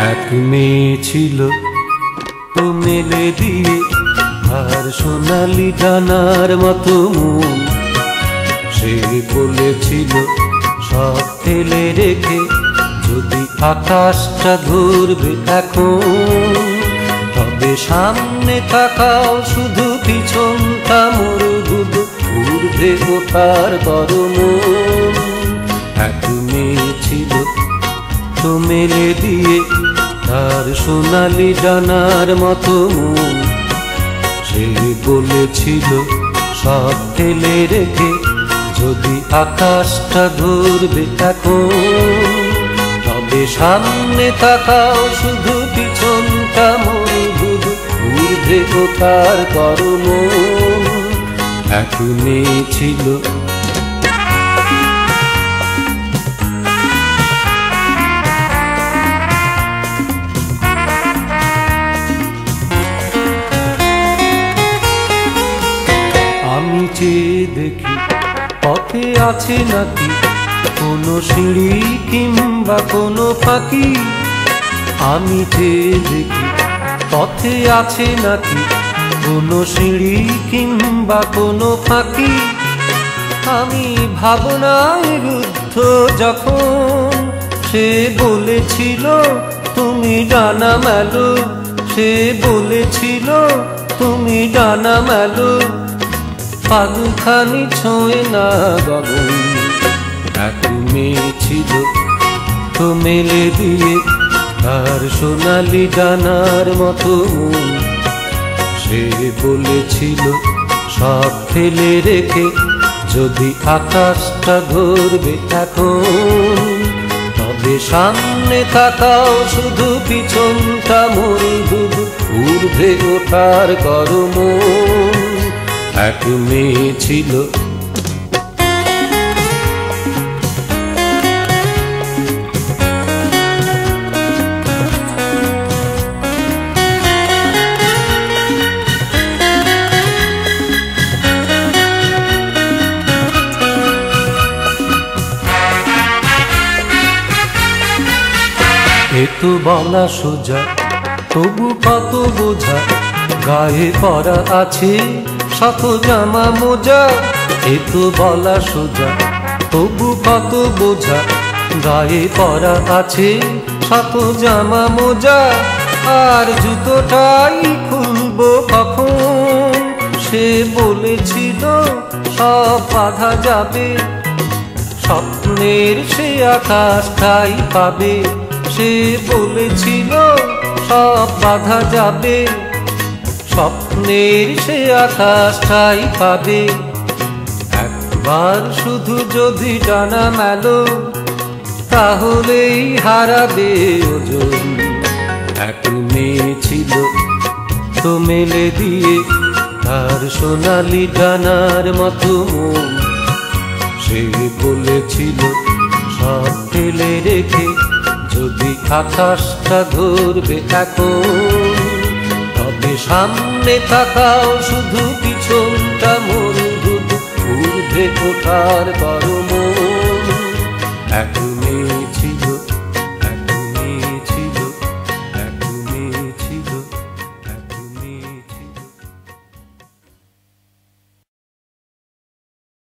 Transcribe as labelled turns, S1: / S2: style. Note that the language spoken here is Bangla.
S1: এক মেয়ে ছিল তো মেলে দিয়ে আর সোনালি ডানার মতো মন। সে বলেছিল সব ফেলে রেখে যদি আকাশটা ধরবে এখন, তবে সামনে তাকাও শুধু পিছনটা মরুদুদ ঘুরবে ওঠার গরম। এক মেয়ে ছিল তো মেলে দিয়ে তার সোনালি ডানার মতো মন। সে বলেছিল সব ফেলে রেখে যদি আকাশটা ধরবে এখন, তবে সামনে তাকাও শুধু পিছনটা মরুদুদ ঘুরবে ওঠার গরম। এক মেয়ে ছিল আমি চেয়ে দেখি পথে আছে নাকি কোনো সিঁড়ি কিংবা কোনো ফাঁকি। আমি চেয়ে দেখি পথে আছে নাকি কোনো সিঁড়ি কিংবা কোনো ফাঁকি। আমি ভাবনায় রুদ্ধ যখন সে বলেছিল তুমি ডানা মেলো, সে বলেছিল তুমি ডানা মেলো, পাগুখানি ছোঁয় না গগন। এক মেয়ে ছিল তো মেলে দিয়ে তার সোনালি ডানার মতো মন। সে বলেছিল সব ফেলে রেখে যদি আকাশটা ধরবে এখন, তবে সামনে তাকাও শুধু পিছনটা মরুদুদ ঘুরবে ওঠার গরম। এক মেয়ে ছিল এতো বলা সোজা তবু কত বোঝা গায়ে পরা আছে শত জামা মোজা। এতো বলা সোজা তবু কত বোঝা গায়ে পরা আছে শত জামা মোজা। আর জুতোটাই খুলবো কখন, সে বলেছিল সব বাধা যাবে, স্বপ্নের সে আকাশটাই পাবে। সে বলেছিল সব বাধা যাবে, স্বপ্নের সে আকাশটাই পাবে। একবার শুধু যদি ডানা মেলো তাহলেই হারাবে ওজন। এক মেয়ে ছিল তো মেলে দিয়ে তার সোনালি ডানার মতো মন। সে বলেছিল সব ফেলে রেখে যদি আকাশটা ধরবে এখন, তবে সামনে তাকাও শুধু পিছনটা মরুদুদ ঘুরবে ওঠার গরম। এক